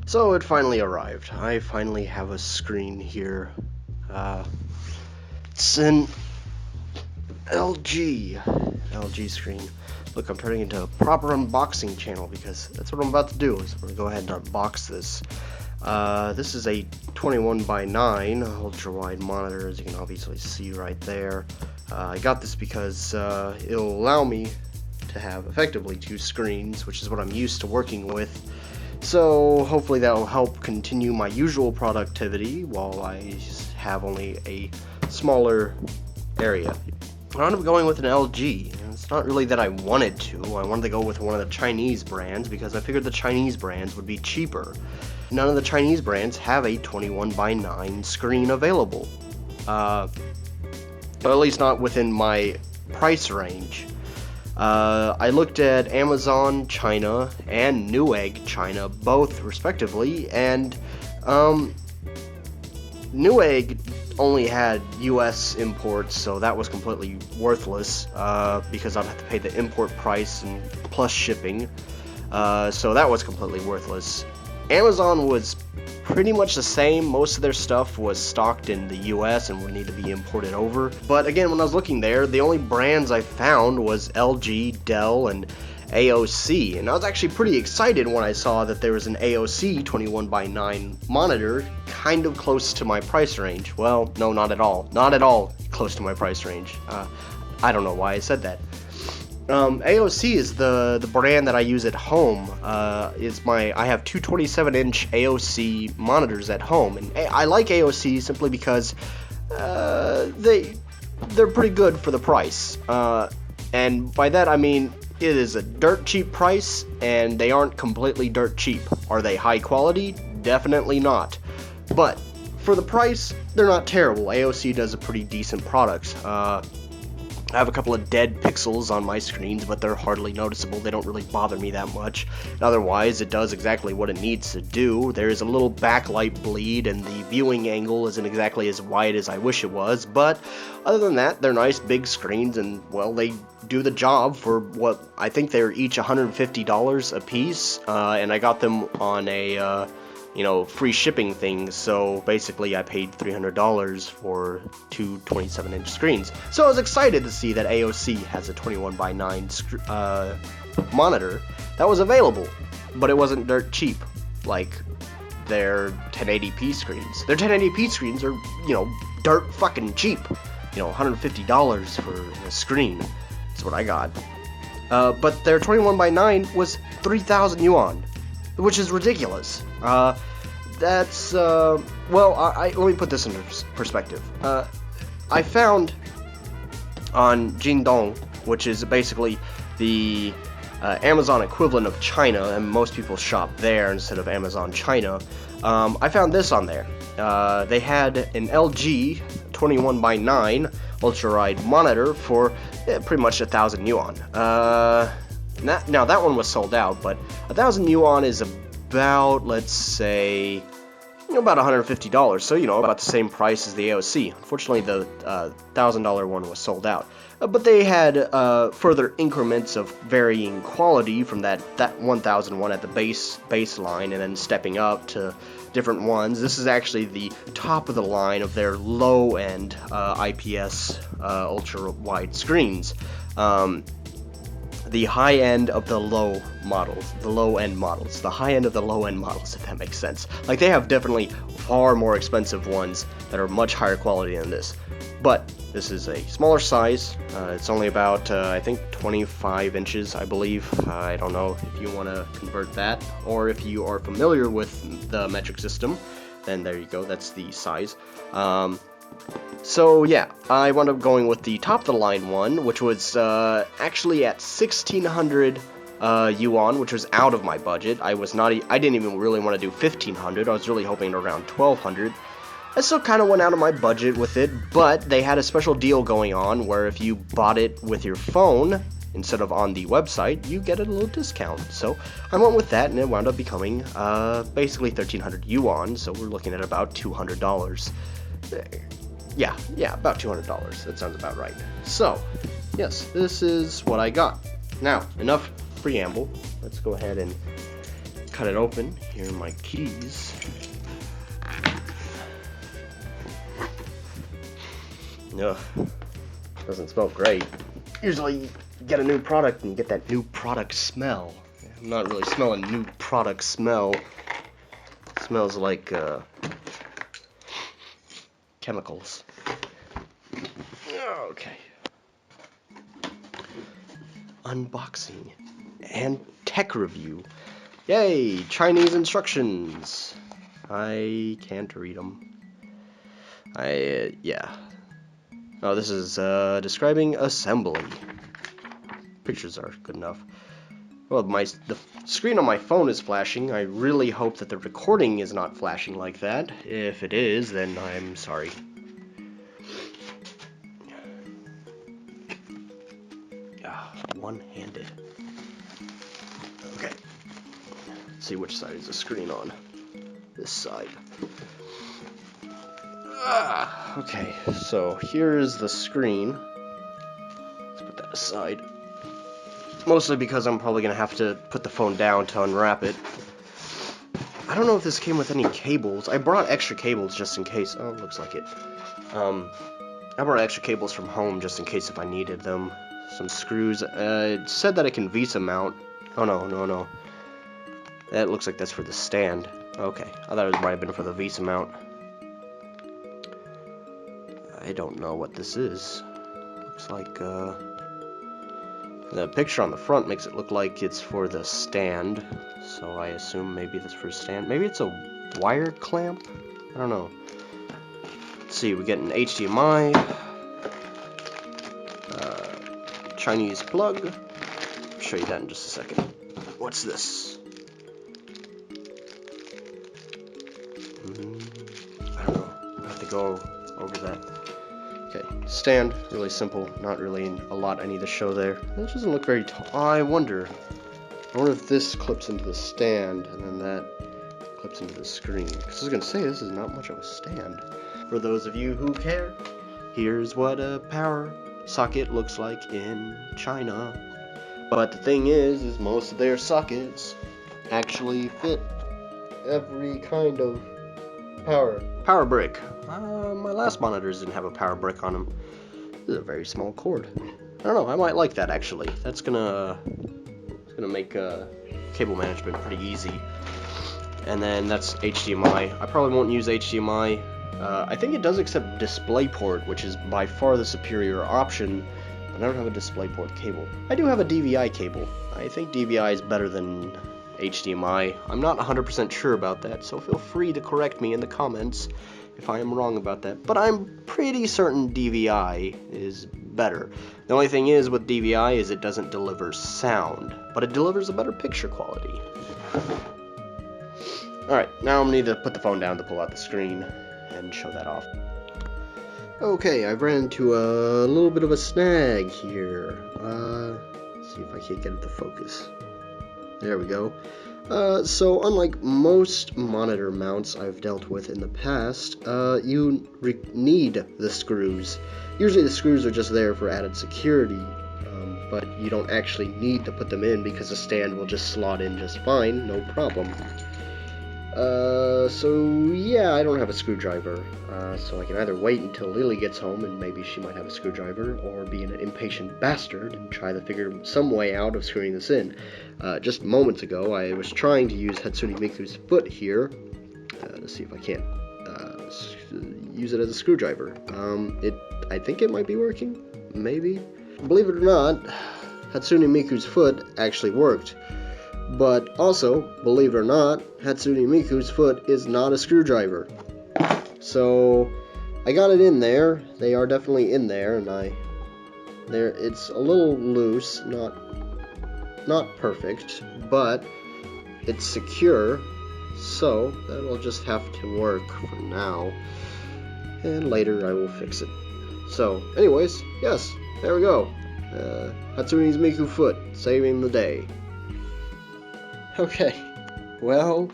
So it finally arrived. I finally have a screen here. It's an LG screen. Look, I'm turning into a proper unboxing channel because that's what I'm about to do. Is I'm gonna go ahead and unbox this. This is a 21:9 ultra-wide monitor, as you can obviously see right there. I got this because it'll allow me to have effectively two screens, which is what I'm used to working with. So hopefully that will help continue my usual productivity while I have only a smaller area. I ended up going with an LG. It's not really that I wanted to. I wanted to go with one of the Chinese brands because I figured the Chinese brands would be cheaper. None of the Chinese brands have a 21:9 screen available. Or at least not within my price range. I looked at Amazon China and Newegg China, both respectively, and Newegg only had US imports, so that was completely worthless because I'd have to pay the import price and plus shipping, so that was completely worthless. Amazon was pretty much the same. Most of their stuff was stocked in the US and would need to be imported over. But again, when I was looking there, the only brands I found was LG, Dell, and AOC. And I was actually pretty excited when I saw that there was an AOC 21:9 monitor kind of close to my price range. Well, no, not at all. Not at all close to my price range. I don't know why I said that. AOC is the brand that I use at home. I have two 27-inch AOC monitors at home, and I like AOC simply because they're pretty good for the price. And by that I mean it is a dirt cheap price, and they aren't completely dirt cheap. Are they high quality? Definitely not. But for the price, they're not terrible. AOC does a pretty decent product. I have a couple of dead pixels on my screens, but they're hardly noticeable. They don't really bother me that much. And otherwise, it does exactly what it needs to do. There is a little backlight bleed, and the viewing angle isn't exactly as wide as I wish it was. But other than that, they're nice big screens, and well, they do the job for what I think they're each $150 a piece. And I got them on a free shipping thing, so basically I paid $300 for two 27-inch screens. So I was excited to see that AOC has a 21:9 monitor that was available, but it wasn't dirt cheap like their 1080p screens. Their 1080p screens are, dirt fucking cheap. $150 for a screen is what I got. But their 21:9 was 3,000 yuan, which is ridiculous. Let me put this into perspective. I found on Jingdong, which is basically the Amazon equivalent of China, and most people shop there instead of Amazon China. I found this on there. They had an LG 21:9 ultra-wide monitor for pretty much 1,000 yuan. Now that one was sold out, but 1,000 yuan is about, let's say, about $150, so about the same price as the AOC. Unfortunately, the $1,000 one was sold out, but they had further increments of varying quality from that 1,000 one at the baseline, and then stepping up to different ones. This is actually the top of the line of their low-end IPS ultra-wide screens. The high end of the low models, the low-end models, the high end of the low-end models, if that makes sense. Like, they have definitely far more expensive ones that are much higher quality than this. But this is a smaller size. It's only about, I think, 25 inches, I believe. I don't know if you want to convert that, or if you are familiar with the metric system, then there you go, that's the size. So yeah, I wound up going with the top of the line one, which was actually at 1,600 yuan, which was out of my budget. I didn't even really want to do 1,500. I was really hoping around 1,200. I still kind of went out of my budget with it, but they had a special deal going on where if you bought it with your phone instead of on the website, you get a little discount. So I went with that, and it wound up becoming basically 1,300 yuan. So we're looking at about $200. Yeah, about $200. That sounds about right. So, yes, this is what I got. Now, enough preamble. Let's go ahead and cut it open. Here are my keys. Ugh, doesn't smell great. Usually you get a new product and you get that new product smell. I'm not really smelling new product smell. It smells like chemicals. Okay. Unboxing and tech review. Yay! Chinese instructions. I can't read them. Yeah. Oh, this is describing assembly. Pictures are good enough. Well, the screen on my phone is flashing. I really hope that the recording is not flashing like that. If it is, then I'm sorry. One-handed. Okay. Let's see which side is the screen on. This side. Okay, so here's the screen. Let's put that aside. Mostly because I'm probably going to have to put the phone down to unwrap it. I don't know if this came with any cables. I brought extra cables just in case. Oh, looks like it. I brought extra cables from home just in case if I needed them. Some screws. It said that I can VESA mount. Oh, no. That looks like that's for the stand. Okay, I thought it might have been for the VESA mount. I don't know what this is. Looks like, the picture on the front makes it look like it's for the stand. So I assume maybe that's for stand. Maybe it's a wire clamp? I don't know. Let's see, we get an HDMI. Chinese plug. I'll show you that in just a second. What's this? I don't know. I have to go over that. Okay, stand, really simple. Not really a lot I need to show there. This doesn't look very tall. I wonder if this clips into the stand and then that clips into the screen. Because I was going to say, this is not much of a stand. For those of you who care, here's what a power socket looks like in China. But the thing is most of their sockets actually fit every kind of power brick. My last monitors didn't have a power brick on them. This is a very small cord. I don't know, I might like that actually. That's gonna make cable management pretty easy. And then that's HDMI. I probably won't use HDMI. I think it does accept DisplayPort, which is by far the superior option. But I don't have a DisplayPort cable. I do have a DVI cable. I think DVI is better than HDMI. I'm not 100% sure about that, so feel free to correct me in the comments if I am wrong about that. But I'm pretty certain DVI is better. The only thing is with DVI is it doesn't deliver sound, but it delivers a better picture quality. Alright, now I'm going to need to put the phone down to pull out the screen and show that off. Okay, I've ran into a little bit of a snag here. Let's see if I can't get it to focus. There we go. So unlike most monitor mounts I've dealt with in the past, you need the screws. Usually the screws are just there for added security, but you don't actually need to put them in because the stand will just slot in just fine, no problem. So yeah, I don't have a screwdriver, so I can either wait until Lily gets home and maybe she might have a screwdriver, or be an impatient bastard and try to figure some way out of screwing this in. Just moments ago, I was trying to use Hatsune Miku's foot here, to see if I can't use it as a screwdriver. I think it might be working, maybe. Believe it or not, Hatsune Miku's foot actually worked. But also, believe it or not, Hatsune Miku's foot is not a screwdriver. So I got it in there. They are definitely in there, and it's a little loose, not perfect, but it's secure. So that'll just have to work for now, and later I will fix it. So, anyways, yes, there we go. Hatsune's Miku foot saving the day. Okay, well,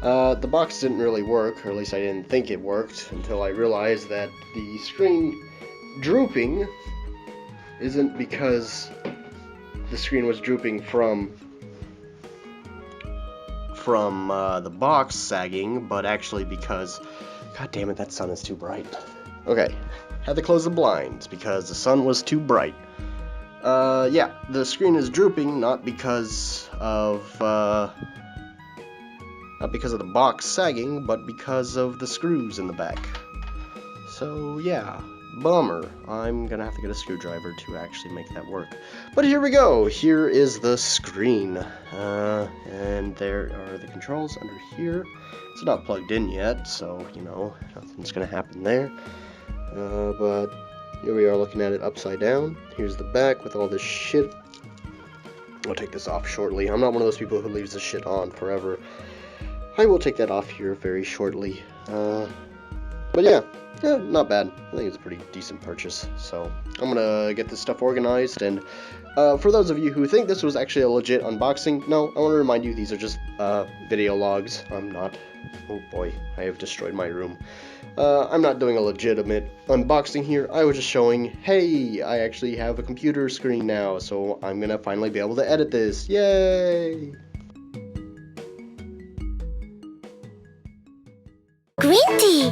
the box didn't really work, or at least I didn't think it worked, until I realized that the screen drooping isn't because the screen was drooping from from the box sagging, but actually because, god damn it, that sun is too bright. Okay, had to close the blinds because the sun was too bright. Yeah, the screen is drooping not because of the box sagging, but because of the screws in the back. So yeah, bummer. I'm gonna have to get a screwdriver to actually make that work. But here we go. Here is the screen, and there are the controls under here. It's not plugged in yet, so you know nothing's gonna happen there. But here we are looking at it upside down. Here's the back with all this shit. I'll take this off shortly. I'm not one of those people who leaves this shit on forever. I will take that off here very shortly. But yeah, not bad. I think it's a pretty decent purchase. So I'm gonna get this stuff organized. And for those of you who think this was actually a legit unboxing, no, I want to remind you these are just video logs. I'm not. Oh boy, I have destroyed my room. I'm not doing a legitimate unboxing here. I was just showing, hey, I actually have a computer screen now, so I'm gonna finally be able to edit this. Yay! Green tea!